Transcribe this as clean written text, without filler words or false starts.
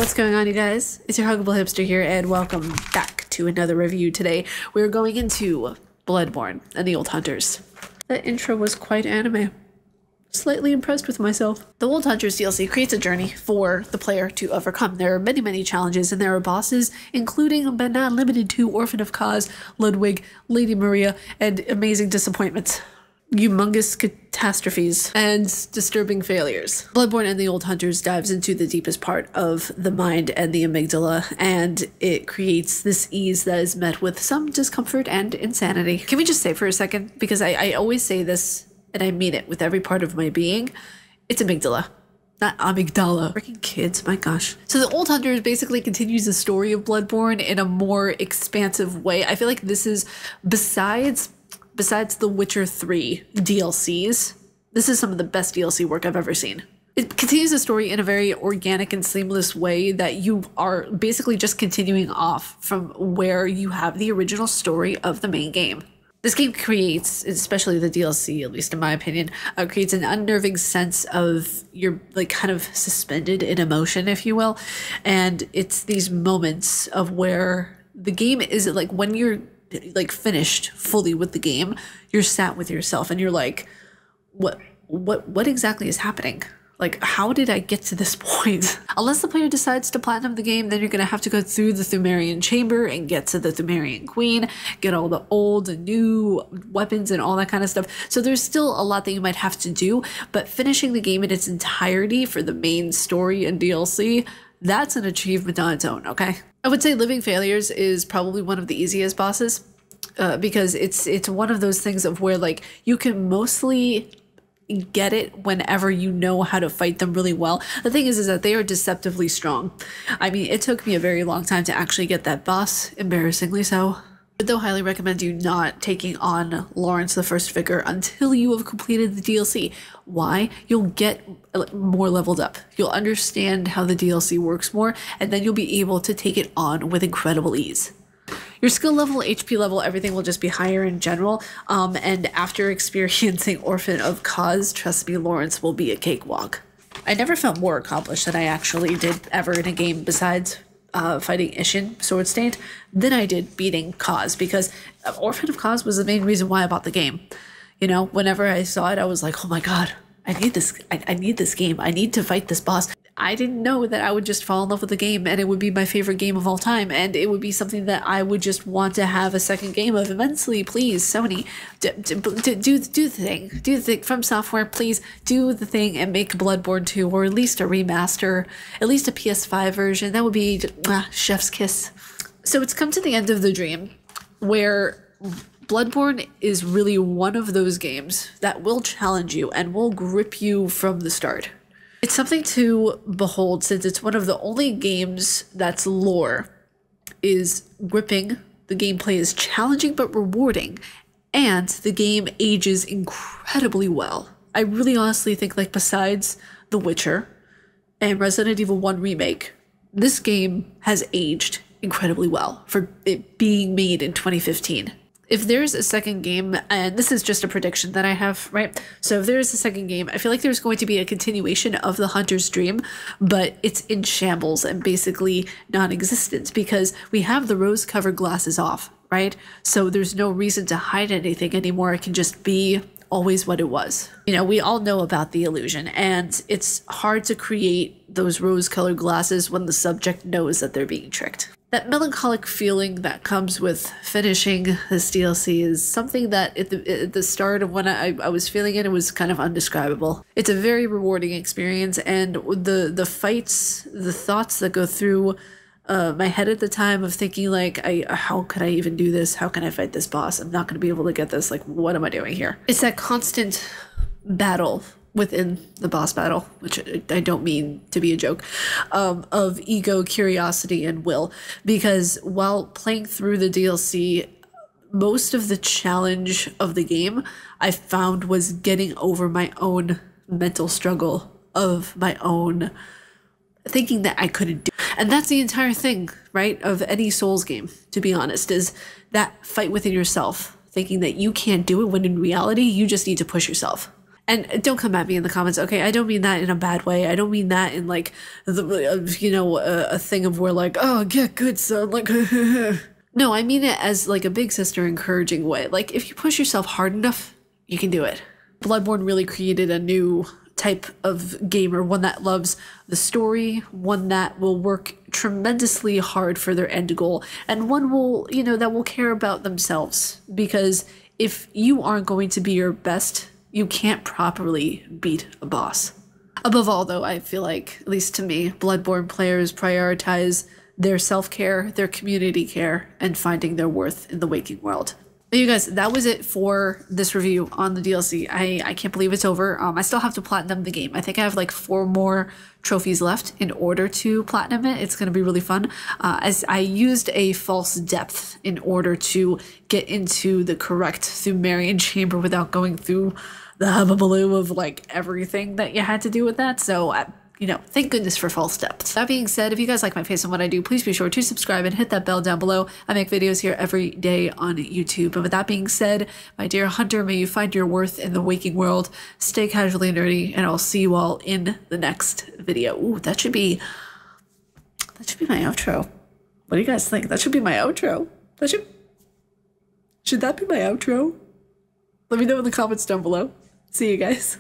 What's going on, you guys? It's your Huggable Hipster here, and welcome back to another review. Today, we're going into Bloodborne and the Old Hunters. That intro was quite anime. Slightly impressed with myself. The Old Hunters DLC creates a journey for the player to overcome. There are many challenges, and there are bosses, including but not limited to Orphan of Cause, Ludwig, Lady Maria, and amazing disappointments. Humongous catastrophes and disturbing failures. Bloodborne and the Old Hunters dives into the deepest part of the mind and the amygdala, and it creates this ease that is met with some discomfort and insanity. Can we just say for a second, because I always say this and I mean it with every part of my being, it's amygdala, not amygdala. Freaking kids, my gosh. So the Old Hunters basically continues the story of Bloodborne in a more expansive way. I feel like this is, besides the Witcher 3 DLCs, this is some of the best DLC work I've ever seen. It continues the story in a very organic and seamless way that you are basically just continuing off from where you have the original story of the main game. This game creates, especially the DLC, at least in my opinion, creates an unnerving sense of you're like kind of suspended in emotion, if you will. And it's these moments of where the game is like when you're like finished fully with the game, you're sat with yourself and you're like, what exactly is happening? Like, how did I get to this point? Unless the player decides to platinum the game, then you're gonna have to go through the Thumerian chamber and get to the Thumerian queen, get all the old and new weapons and all that kind of stuff. So there's still a lot that you might have to do, but finishing the game in its entirety for the main story and DLC, that's an achievement on its own, okay? I would say Living Failures is probably one of the easiest bosses because it's one of those things of where like you can mostly get it whenever you know how to fight them really well. The thing is that they are deceptively strong. I mean, it took me a very long time to actually get that boss, embarrassingly so. But though highly recommend you not taking on Lawrence the First Vicar until you have completed the DLC. Why? You'll get more leveled up. You'll understand how the DLC works more, and then you'll be able to take it on with incredible ease. Your skill level, HP level, everything will just be higher in general. And after experiencing Orphan of Cause, trust me, Lawrence will be a cakewalk. I never felt more accomplished than I actually did ever in a game besides fighting Ishin, Swordstained, than I did beating Cause, because Orphan of Cause was the main reason why I bought the game. You know, whenever I saw it, I was like, oh my god, I need this. I need this game. I need to fight this boss. I didn't know that I would just fall in love with the game and it would be my favorite game of all time, and it would be something that I would just want to have a second game of immensely. Please, Sony, do the thing. Do the thing. From Software, please do the thing and make Bloodborne 2, or at least a remaster, at least a PS5 version. That would be chef's kiss. So it's come to the end of the dream where Bloodborne is really one of those games that will challenge you and will grip you from the start. It's something to behold, since it's one of the only games that's lore is gripping, the gameplay is challenging but rewarding, and the game ages incredibly well. I really honestly think, like, besides The Witcher and Resident Evil 1 Remake, this game has aged incredibly well for it being made in 2015. If there's a second game, and this is just a prediction that I have, right? So if there's a second game, I feel like there's going to be a continuation of the Hunter's Dream, but it's in shambles and basically non-existent because we have the rose-covered glasses off, right? So there's no reason to hide anything anymore. It can just be always what it was. You know, we all know about the illusion, and it's hard to create those rose-colored glasses when the subject knows that they're being tricked. That melancholic feeling that comes with finishing this DLC is something that at the start of when I was feeling it, it was kind of undescribable. It's a very rewarding experience, and the fights, the thoughts that go through my head at the time of thinking like, how could I even do this? How can I fight this boss? I'm not going to be able to get this. Like, what am I doing here? It's that constant battle within the boss battle, which I don't mean to be a joke, of ego, curiosity, and will. Because while playing through the DLC, most of the challenge of the game I found was getting over my own mental struggle of my own thinking that I couldn't do. And that's the entire thing, right, of any Souls game, to be honest, is that fight within yourself, thinking that you can't do it when in reality, you just need to push yourself. And don't come at me in the comments, okay? I don't mean that in a bad way. I don't mean that in like, you know, a thing of where like, oh, get good, son. Like, no, I mean it as like a big sister encouraging way. Like, if you push yourself hard enough, you can do it. Bloodborne really created a new type of gamer, one that loves the story, one that will work tremendously hard for their end goal, and one will, you know, that will care about themselves. Because if you aren't going to be your best, you can't properly beat a boss. Above all, though, I feel like, at least to me, Bloodborne players prioritize their self-care, their community care, and finding their worth in the waking world. But you guys, that was it for this review on the DLC. I can't believe it's over. I still have to platinum the game. I think I have like 4 more trophies left in order to platinum it. It's going to be really fun. As I used a false depth in order to get into the correct Sumerian chamber without going through the hubbubaloo of like everything that you had to do with that. So you know, thank goodness for false depth. That being said, if you guys like my face and what I do, please be sure to subscribe and hit that bell down below. I make videos here every day on YouTube. And with that being said, my dear hunter, may you find your worth in the waking world. Stay casually nerdy, and I'll see you all in the next video. Ooh, that should be my outro. What do you guys think? That should be my outro. Should that be my outro? Let me know in the comments down below. See you guys.